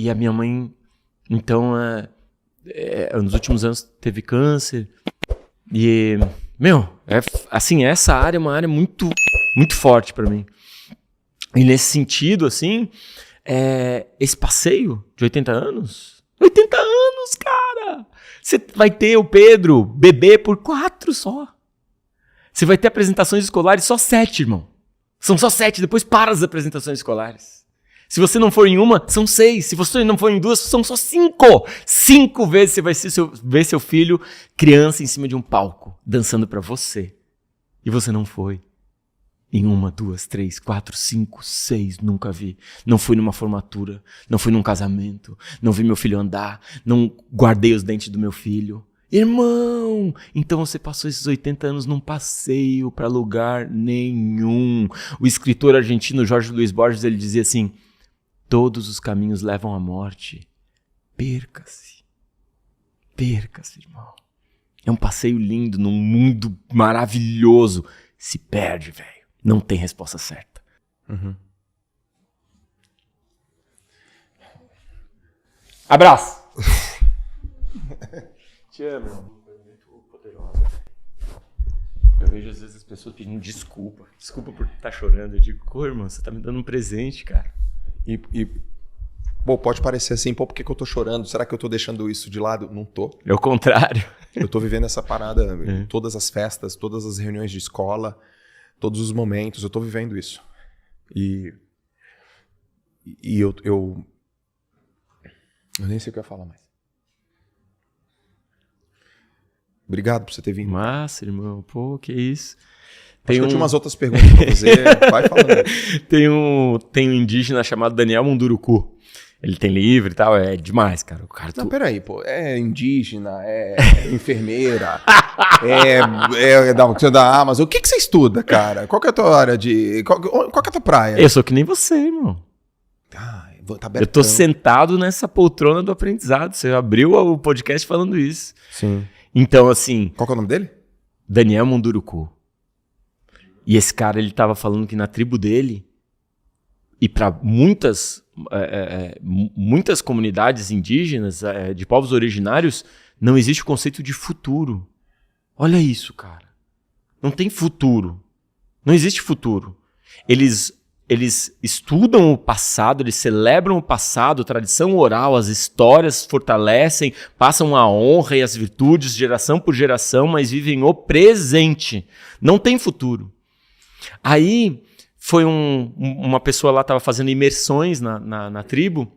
E a minha mãe, então, nos últimos anos teve câncer. E, assim, essa área é uma área muito, muito forte pra mim. E nesse sentido, assim, esse passeio de 80 anos... 80 anos, cara! Você vai ter o Pedro bebê por 4 só. Você vai ter apresentações escolares só 7, irmão. São só 7, depois para as apresentações escolares. Se você não for em uma, são 6. Se você não for em 2, são só 5. 5 vezes você vai ver seu filho, criança, em cima de um palco, dançando pra você. E você não foi. Em 1, 2, 3, 4, 5, 6, nunca vi. Não fui numa formatura, não fui num casamento, não vi meu filho andar, não guardei os dentes do meu filho. Irmão, então você passou esses 80 anos num passeio pra lugar nenhum. O escritor argentino Jorge Luis Borges, ele dizia assim: todos os caminhos levam à morte. Perca-se. Perca-se, irmão. É um passeio lindo num mundo maravilhoso. Se perde, velho. Não tem resposta certa. Uhum. Abraço. Te amo, irmão. Foi muito poderosa. Eu vejo às vezes as pessoas pedindo desculpa. Desculpa por estar chorando. Eu digo, irmão, você tá me dando um presente, cara. Pô, pode parecer assim, por que eu tô chorando? Será que eu tô deixando isso de lado? Não tô. É o contrário. Eu tô vivendo essa parada em todas as festas, todas as reuniões de escola, todos os momentos, eu tô vivendo isso. E eu nem sei o que eu ia falar mais. Obrigado por você ter vindo. Massa, irmão. Pô, que isso. Acho que eu tinha umas outras perguntas pra fazer. Vai falando. Tem um indígena chamado Daniel Munduruku. Ele tem livro e tal, é demais, cara. O cara Não, peraí, pô. É indígena, é enfermeira, da Amazon. O que você estuda, cara? Qual que é a tua área de... Qual que é a tua praia? Eu sou que nem você, irmão. Tá eu tô sentado nessa poltrona do aprendizado. Você abriu o podcast falando isso. Sim. Então, assim... Qual que é o nome dele? Daniel Munduruku. E esse cara, ele tava falando que na tribo dele, e para muitas comunidades indígenas, de povos originários, não existe o conceito de futuro. Olha isso, cara. Não tem futuro. Não existe futuro. Eles estudam o passado, eles celebram o passado, a tradição oral, as histórias fortalecem, passam a honra e as virtudes geração por geração, mas vivem o presente. Não tem futuro. Aí foi uma pessoa lá, estava fazendo imersões na tribo,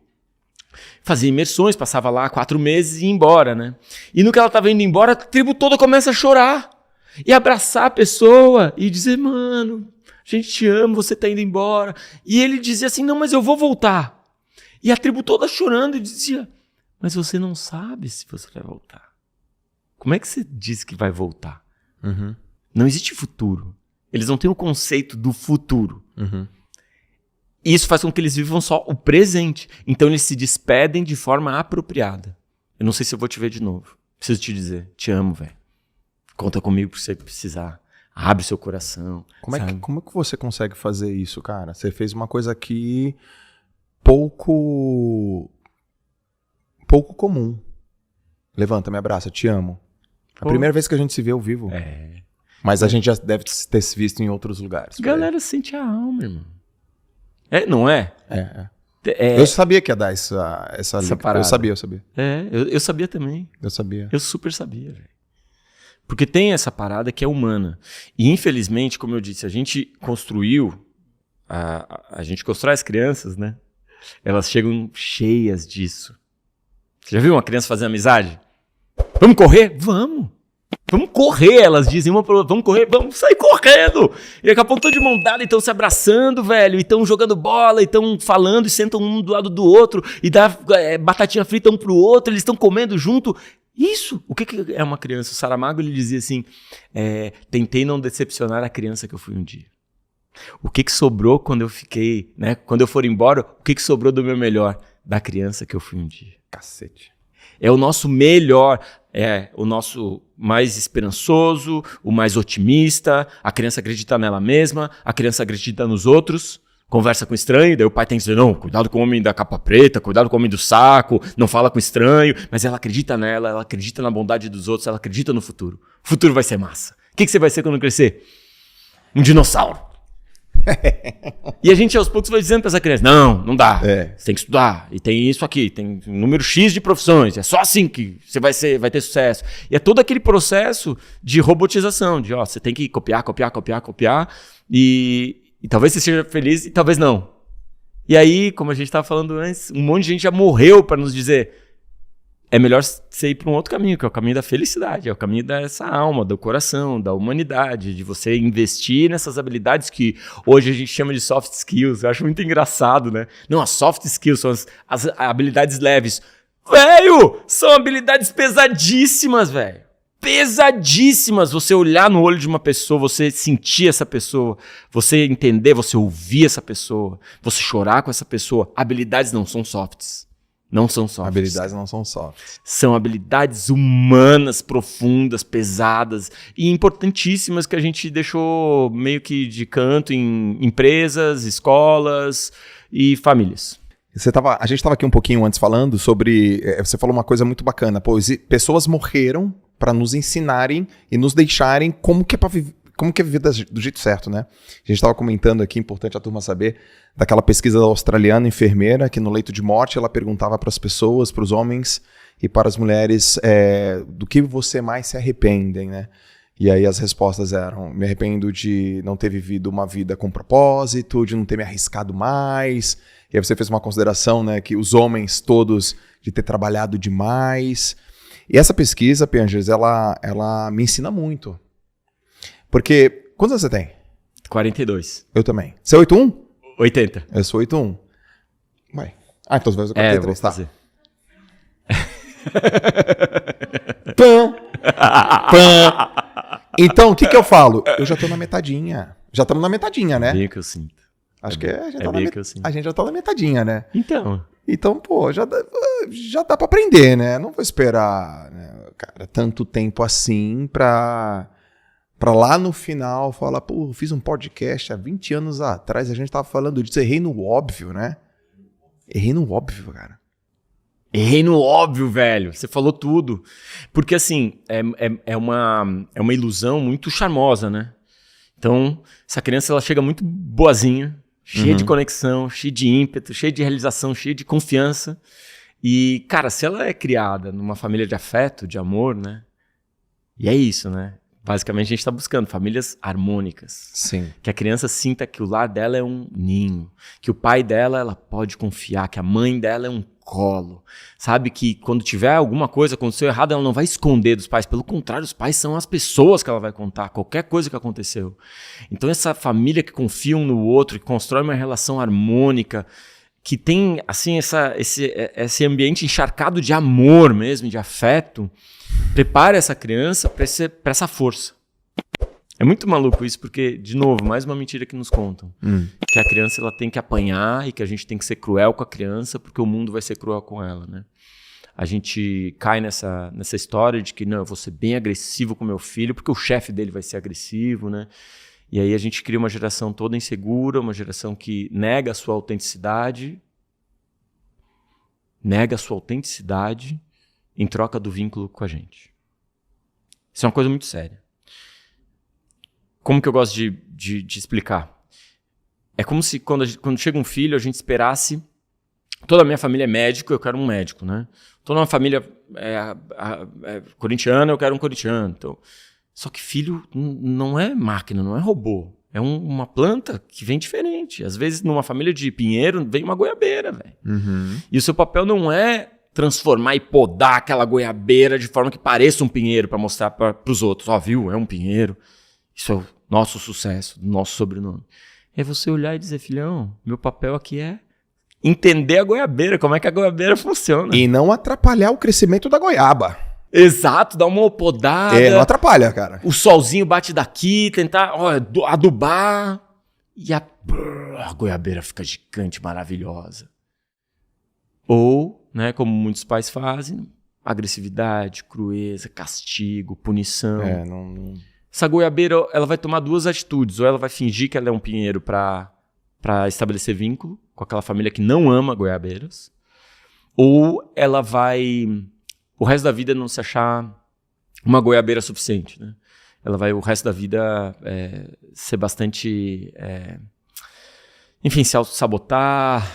fazia imersões, passava lá 4 meses e ia embora, né? E no que ela estava indo embora, a tribo toda começa a chorar e abraçar a pessoa e dizer, mano, a gente te ama, você está indo embora. E ele dizia assim, não, mas eu vou voltar. E a tribo toda chorando e dizia, mas você não sabe se você vai voltar. Como é que você diz que vai voltar? Uhum. Não existe futuro. Eles não têm o conceito do futuro. Uhum. E isso faz com que eles vivam só o presente. Então eles se despedem de forma apropriada. Eu não sei se eu vou te ver de novo. Preciso te dizer, te amo, velho. Conta comigo se você precisar. Abre seu coração. Como é que você consegue fazer isso, cara? Você fez uma coisa aqui pouco comum. Levanta, me abraça, te amo. A primeira vez que a gente se vê ao vivo. Mas a gente já deve ter se visto em outros lugares. Galera sente a alma, irmão. Não é? Eu sabia que ia dar essa parada. Eu sabia. Eu sabia também. Eu sabia. Eu super sabia, velho. Porque tem essa parada que é humana. E infelizmente, como eu disse, a gente construiu, a gente constrói as crianças, né? Elas chegam cheias disso. Você já viu uma criança fazer amizade? Vamos correr? Vamos! Vamos correr, elas dizem uma pra outra, vamos correr, vamos sair correndo. E daqui a pouco estão de mão dada, estão se abraçando, velho, e estão jogando bola, e estão falando, e sentam um do lado do outro, e dá batatinha frita um pro outro, eles estão comendo junto. Isso, o que é uma criança? O Saramago, ele dizia assim, tentei não decepcionar a criança que eu fui um dia. O que sobrou quando eu fiquei, né, quando eu for embora, o que sobrou do meu melhor? Da criança que eu fui um dia. Cacete. É o nosso melhor, o nosso mais esperançoso, o mais otimista, a criança acredita nela mesma, a criança acredita nos outros. conversa com estranho, daí o pai tem que dizer, não, cuidado com o homem da capa preta, cuidado com o homem do saco, não fala com estranho, mas ela acredita nela, ela acredita na bondade dos outros, ela acredita no futuro. O futuro vai ser massa. O que você vai ser quando crescer? Um dinossauro. E a gente aos poucos vai dizendo pra essa criança, não dá, você tem que estudar, e tem isso aqui, tem um número X de profissões, é só assim que você vai ter sucesso. E é todo aquele processo de robotização, de você tem que copiar, e talvez você seja feliz e talvez não. E aí, como a gente estava falando antes, um monte de gente já morreu para nos dizer é melhor você ir para um outro caminho, que é o caminho da felicidade, é o caminho dessa alma, do coração, da humanidade, de você investir nessas habilidades que hoje a gente chama de soft skills. Eu acho muito engraçado, né? Não, as soft skills são as habilidades leves. Velho, são habilidades pesadíssimas, velho. Pesadíssimas, você olhar no olho de uma pessoa, você sentir essa pessoa, você entender, você ouvir essa pessoa, você chorar com essa pessoa. Habilidades não são softs. Não são softs. Habilidades não são softs. São habilidades humanas, profundas, pesadas e importantíssimas que a gente deixou meio que de canto em empresas, escolas e famílias. A gente estava aqui um pouquinho antes falando sobre... Você falou uma coisa muito bacana. Pessoas morreram para nos ensinarem e nos deixarem como que é viver do jeito certo, né? A gente estava comentando aqui, importante a turma saber, daquela pesquisa da australiana enfermeira, que no leito de morte ela perguntava para as pessoas, para os homens e para as mulheres, do que você mais se arrependem, né? E aí as respostas eram, me arrependo de não ter vivido uma vida com propósito, de não ter me arriscado mais. E aí você fez uma consideração, né, que os homens todos de ter trabalhado demais. E essa pesquisa, Piangers, ela me ensina muito. Porque, quantos anos você tem? 42. Eu também. Você é 81? 80. Eu sou 81. Vai. Então você vai fazer 43, vou fazer. Pã! Pã! Então, o que eu falo? Eu já tô na metadinha. Já estamos na metadinha, né? É bem que eu sinto. Acho que a gente já tá na metadinha, né? Então, pô, já dá pra aprender, né? Não vou esperar, né, cara, tanto tempo assim pra lá no final falar, pô, eu fiz um podcast há 20 anos atrás, a gente tava falando disso, errei no óbvio, né? Errei no óbvio, cara. Errei no óbvio, velho. Você falou tudo. Porque, assim, é uma ilusão muito charmosa, né? Então, essa criança, ela chega muito boazinha, cheia de conexão, cheia de ímpeto, cheia de realização, cheia de confiança. E, cara, se ela é criada numa família de afeto, de amor, né? E é isso, né? Basicamente, a gente está buscando famílias harmônicas. Sim. Que a criança sinta que o lar dela é um ninho. Que o pai dela, ela pode confiar. Que a mãe dela é um colo. Sabe que quando tiver alguma coisa aconteceu errado, ela não vai esconder dos pais. Pelo contrário, os pais são as pessoas que ela vai contar. Qualquer coisa que aconteceu. Então, essa família que confia um no outro, que constrói uma relação harmônica, que tem, assim, esse ambiente encharcado de amor mesmo, de afeto, prepara essa criança para essa força. É muito maluco isso, porque, de novo, mais uma mentira que nos contam. Que a criança ela tem que apanhar e que a gente tem que ser cruel com a criança porque o mundo vai ser cruel com ela, né? A gente cai nessa história de que, não, eu vou ser bem agressivo com meu filho porque o chefe dele vai ser agressivo, né? E aí a gente cria uma geração toda insegura, uma geração que nega a sua autenticidade em troca do vínculo com a gente. Isso é uma coisa muito séria. Como que eu gosto de explicar? É como se quando chega um filho, a gente esperasse... Toda a minha família é médico, eu quero um médico, né? Toda a minha família é corintiana, eu quero um corintiano. Então, só que filho não é máquina, não é robô. É uma planta que vem diferente. Às vezes, numa família de pinheiro, vem uma goiabeira, velho. E o seu papel não é transformar e podar aquela goiabeira de forma que pareça um pinheiro para mostrar para os outros. Ó, viu? É um pinheiro. Isso é o nosso sucesso, nosso sobrenome. É você olhar e dizer, filhão, meu papel aqui é entender a goiabeira, como é que a goiabeira funciona. E não atrapalhar o crescimento da goiaba. Exato, dar uma podada. Não atrapalha, cara. O solzinho bate daqui, tentar adubar. E a goiabeira fica gigante, maravilhosa. Ou, né, como muitos pais fazem, agressividade, crueza, castigo, punição. Não... Essa goiabeira, ela vai tomar duas atitudes. Ou ela vai fingir que ela é um pinheiro para para estabelecer vínculo com aquela família que não ama goiabeiras, ou ela vai, o resto da vida, não se achar uma goiabeira suficiente, né? Ela vai, o resto da vida, ser bastante... enfim, se auto-sabotar,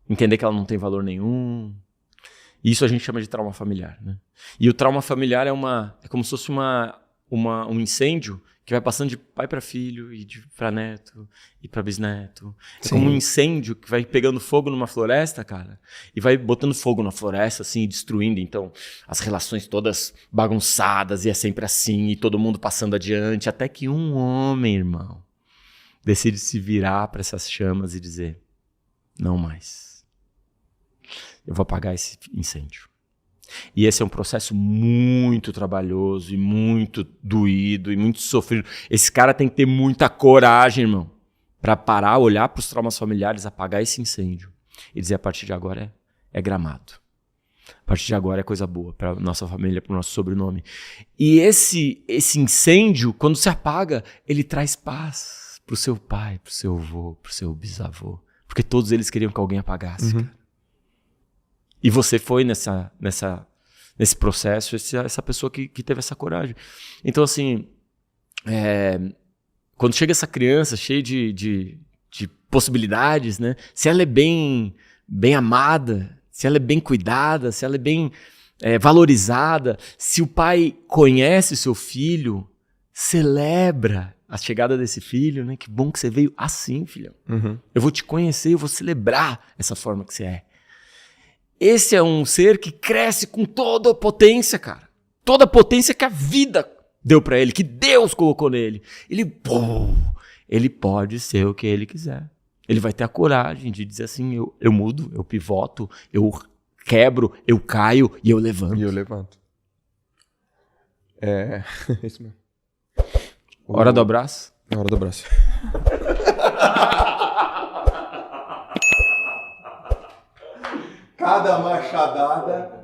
entender que ela não tem valor nenhum. Isso a gente chama de trauma familiar, né? E o trauma familiar é como se fosse um incêndio que vai passando de pai para filho, e para neto, e para bisneto. É como um incêndio que vai pegando fogo numa floresta, cara, e vai botando fogo na floresta, assim, e destruindo, então, as relações todas bagunçadas, e é sempre assim, e todo mundo passando adiante, até que um homem, irmão, decide se virar para essas chamas e dizer, não mais. Eu vou apagar esse incêndio. E esse é um processo muito trabalhoso e muito doído e muito sofrido. Esse cara tem que ter muita coragem, irmão, para parar, olhar para os traumas familiares, apagar esse incêndio e dizer, a partir de agora é gramado. A partir de agora é coisa boa para nossa família, para o nosso sobrenome. E esse incêndio, quando se apaga, ele traz paz para o seu pai, para o seu avô, para o seu bisavô. Porque todos eles queriam que alguém apagasse, cara. E você foi nesse processo, essa pessoa que teve essa coragem. Então, assim, quando chega essa criança cheia de possibilidades, né? Se ela é bem amada, se ela é bem cuidada, se ela é bem valorizada, se o pai conhece o seu filho, celebra a chegada desse filho, né? Que bom que você veio assim, filhão. Eu vou te conhecer, eu vou celebrar essa forma que você é. Esse é um ser que cresce com toda a potência, cara. Toda a potência que a vida deu pra ele, que Deus colocou nele. Ele pode ser o que ele quiser. Ele vai ter a coragem de dizer assim, eu mudo, eu pivoto, eu quebro, eu caio e eu levanto. É isso mesmo. Hora do abraço? É hora do abraço. Cada machadada